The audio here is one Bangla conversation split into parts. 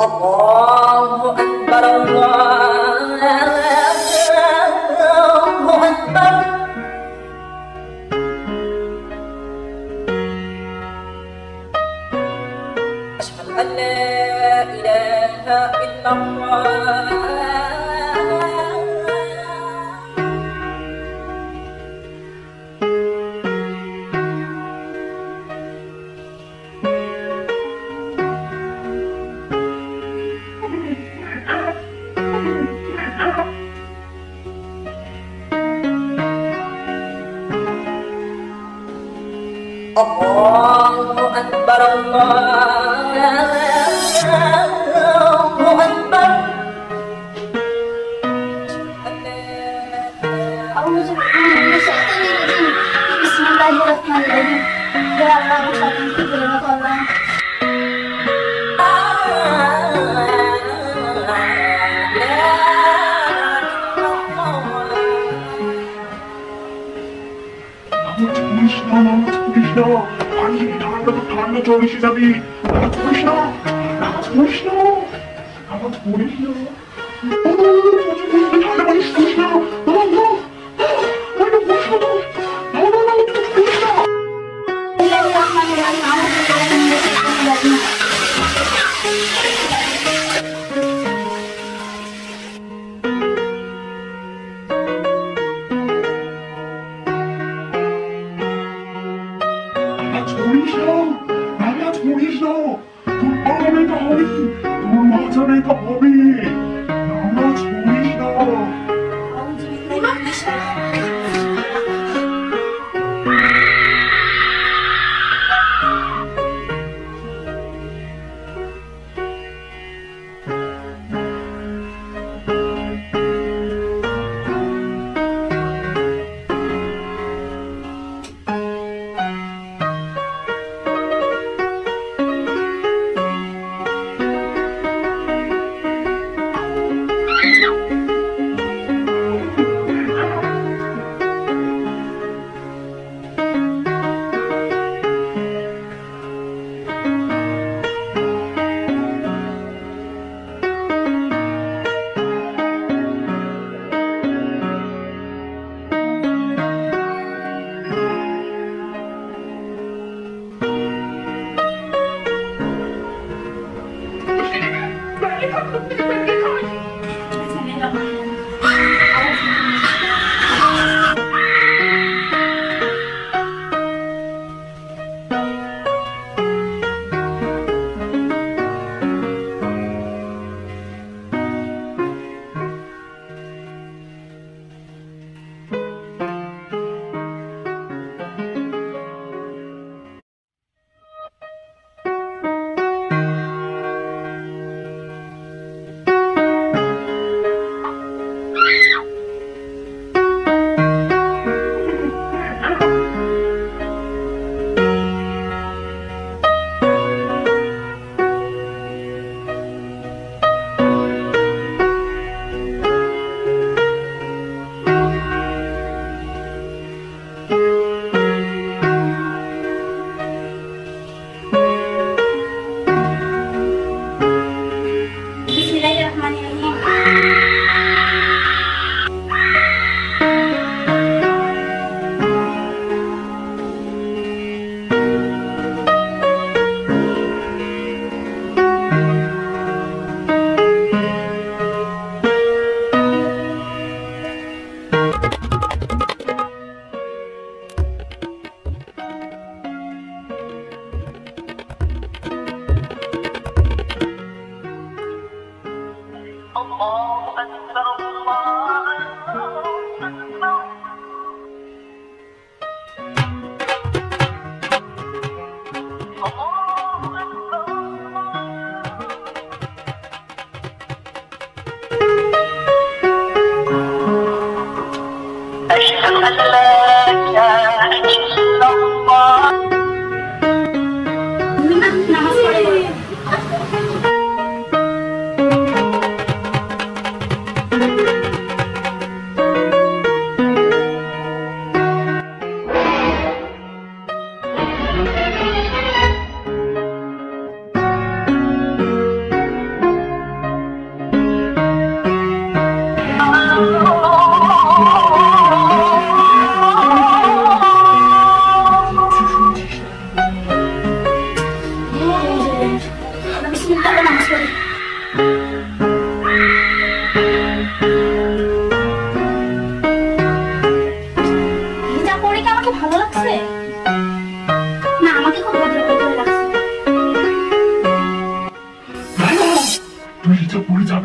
Allahu Akbar, Allahu Akbar. Asyhadu an la ilaha illallah. Allahu Akbar, Allahu Akbar. Bismillahirrahmanirrahim. Ya Allah, Krishna, পানি ঠান্ডা জল এসে যাবি। নামাজ পড়িস না, নামাজ পড়িস না, নামাজ পড়িস না। ঠান্ডা পানি পড়িস না। নামাজ পড়িস না, তোর মাজারেটা হবে, তোর মাজারেটা হবে। নামাজ পড়িস না।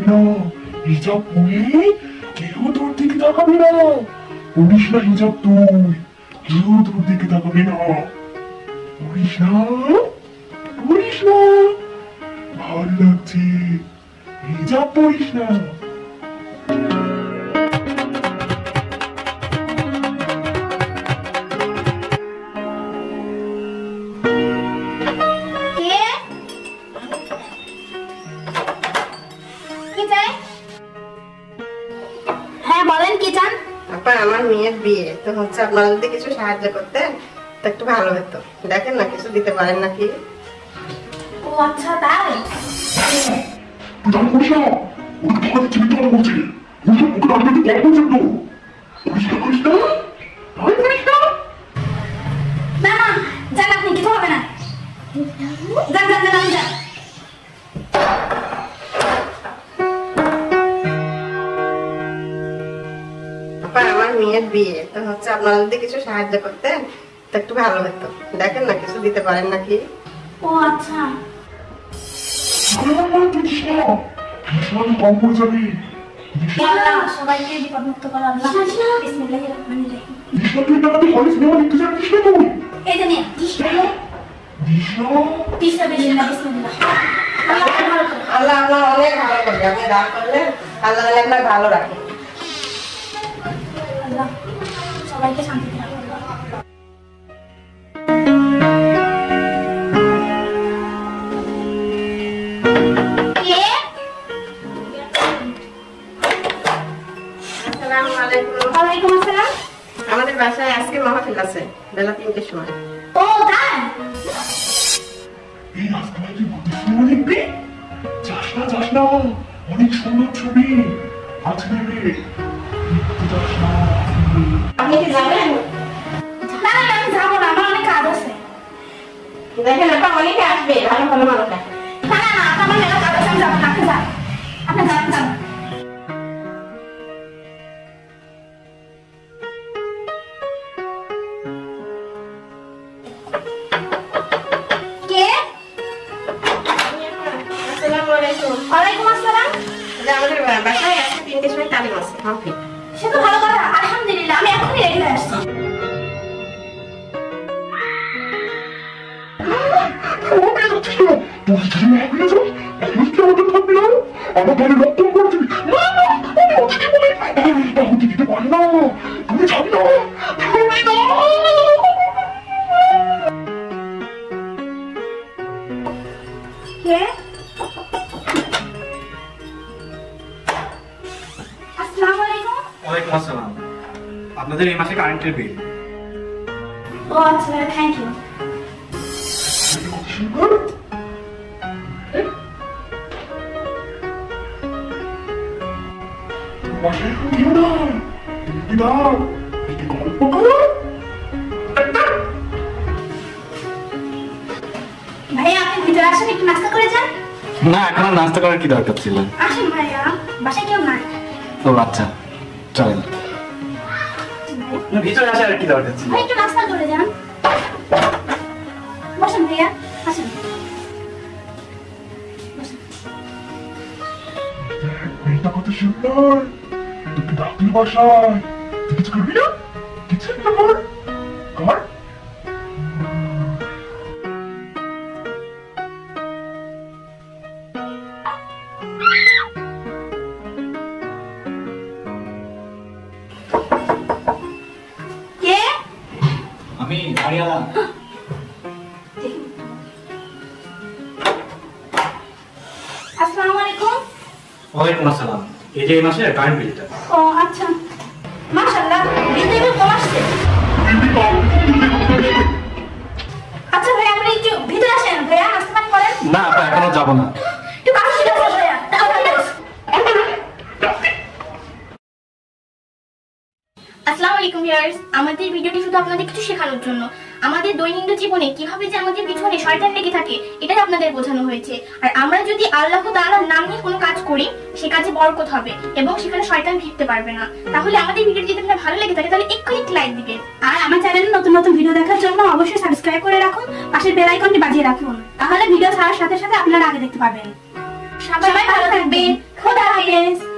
না, হিজাব পরে কেউ তোর দিকে তাকাবে না। পড়িস না হিজাব তুই, কেউ তোর দিকে তাকাবে না। পড়িস না, পড়িস না, ভালো লাগছে, হিজাব পড়িস না। হ্যাঁ বলেন কি চান? আপা আমার মেয়ের বিয়ে তো হচ্ছে, আপনারা যদি কিছু সাহায্য করতেন তো একটু ভালো হতো। দেখেন না কিছু দিতে পারেন নাকি? ও আচ্ছা তাই। তুই জানো করিস না, ওকে টাকা দিচ্ছি মিথ্যা কথা বলছে। ওকে টাকা দিতে কল করছেন তো, করিস না, করিস না, তাই করিস না। না না যান, আপনি কিছু হবে না। যান যান যান, আপনি যান। আপা আমার মেয়ের বিয়ে তো হচ্ছে, আপনারা যদি কিছু সাহায্য করতেন তো একটু ভালো হতো। দেখেন না কিছু দিতে পারেন নাকি? ও আচ্ছা। তুই দিস না, দিস না, তুই কম করে যাবি। আল্লাহ সবাইকে বিপদমুক্ত করো আল্লাহ। বিসমিল্লাহির রহমানির রহিম। দিস না, তুই টাকা দিয়ে হলে সিনেমা দেখতে যাবি, দিস না তুই। এই যে নিয়ে দিস না, দিস না। বিসমিল্লাহ বিসমিল্লাহ। আল্লাহ ভালো করো। আল্লাহ আপনার অনেক ভালো করবে, আপনি দান করলেন, আল্লাহ আপনার ভালো রাখে। আল্লাহ সবাইকে শান্তিতে রাখো আল্লাহ। কে? আসসালামু আলাইকুম। ওয়ালাইকুম আসসালাম। আমাদের বাসায় আজকে মাহফিল আছে বেলা 3টের সময়। ও তাই? এই রাস্তায় তুই ভূতের সিনেমা দেখবি? যাস না, যাস না, অনেক সুন্দর ছবি আছে নেবে, দেখতে যাস না। আপনি কি যাবেন? না না আমি যাবো না, আমার অনেক কাজ আছে। দেখেন আপা অনেকে আসবে, ভালো ভালো মানুষ আসবে। না না না আমার মেলা কাজ আছে, আমি যাবো না। আপনি যান, আপনি যান যান। কে? আসসালামু আলাইকুম। ওয়ালাইকুম আসসালাম। আমাদের বাসায় আজকে 3টের সময় তালিম আছে মাহফিল। সে তো ভালো কথা, আলহামদুলিল্লাহ আমি এখনই রেডি হয়ে আসছি। আমাকে যাচ্ছিস না, তুই যদি না ফিরে যাস, তাহলে কি আমাদের থাকবি না? আমার দলে রক্তম করে দিবি। না না, আমি অতিথি বলে তাহলে দিতে পারি না, তুমি যাবি না, যাবি না। কে? আসসালামু আলাইকুম। ওয়ালাইকুম আসসালাম। আপনাদের এই মাসে কারেন্টের বিল। ও আচ্ছা থ্যাংক ইউ। বাসায় কেউ নাই, তুমি না, একটু গল্প করো। ভাইয়া আপনি ভিতরে আসেন, একটু নাস্তা করে যান। না, এখন আর নাস্তা করার কি দরকার ছিল? আসেন ভাইয়া, বাসায় কেউ নাই। ও আচ্ছা, চলেন। ভিতরে আসার আর কি দরকার ছিল? ভাই একটু নাস্তা করে যান। বসেন ভাইয়া, আসেন। মেয়েটা কত সুন্দর, তোকে ডাকলি বাসায়, তুই কিছু করবি না? কিছু একটা কর, কর। কে? আমি আরিয়ানা। আসসালামু আলাইকুম। ওয়ালাইকুম আসসালাম। এই যে এই মাসে কারেন্ট বিলটা। ও আচ্ছা, মাশাআল্লাহ বিল দেখে কম আসছে। আচ্ছা ভাই আপনি একটু ভিতরে আসেন, ভাইয়া নাস্তা পানি করেন। না, আপা এখনো যাবো না। একটু কাজ ছিল ভাইয়া। আসসালামু আলাইকুম ভিউয়ার্স, আমাদের ভিডিওটি শুধু আপনাদের কিছু শেখানোর জন্য। আমাদের দৈনন্দিন জীবনে কিভাবে যে আমাদের পিছনে শয়তান লেগে থাকে এটাই আপনাদের বোঝানো হয়েছে। আর আমরা যদি আল্লাহ তাআলার নাম নিয়ে কোনো কাজ করি সে কাজে বরকত হবে এবং সেখানে শয়তান ফিরতে পারবে না। তাহলে আমাদের ভিডিওটি যদি আপনাদের ভালো লেগে থাকে তাহলে এক্ষুনি লাইক দিবেন। আর আমার চ্যানেলে নতুন নতুন ভিডিও দেখার জন্য অবশ্যই সাবস্ক্রাইব করে রাখুন, পাশের বেল আইকনটি বাজিয়ে রাখুন, তাহলে ভিডিও ছাড়ার সাথে সাথে আপনারা আগে দেখতে পাবেন। সবাই ভালো থাকবেন। খোদা হাফেজ।